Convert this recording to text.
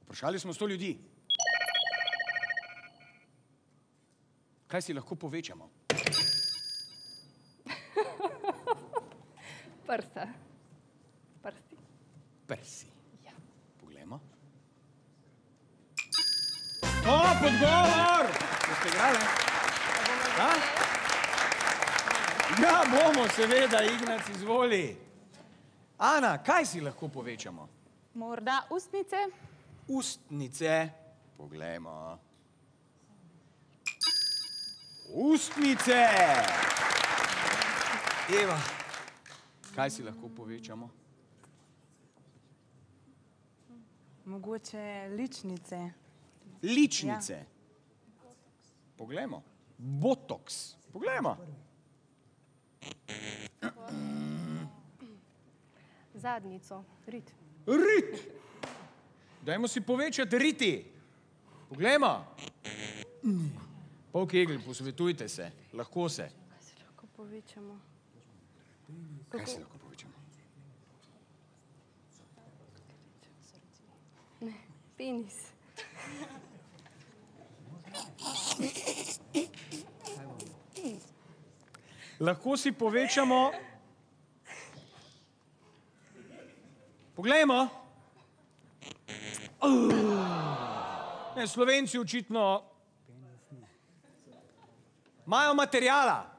Vprašali smo 100 ljudi. Kaj si lahko povečamo? Prsa. Prsi. Prsi. Ja. Poglejmo. Top odgovor! Boste igrali? Ja, bomo, seveda, Ignac, izvoli. Ana, kaj si lahko povečamo? Morda ustnice. Ustnice. Poglejmo. Ustnice! Eva, kaj si lahko povečamo? Mogoče ličnice. Ličnice. Poglejmo. Botoks. Poglejmo. Zadnjico. Rit. Rit. Dajmo si povečati riti. Poglejmo. Pol kegel, posvetujte se. Lahko se. Kaj se lahko povečamo? Kaj se lahko povečamo? Ne, penis. Lahko si povečamo... Poglejmo. Ne, Slovenci očitno imajo materijala.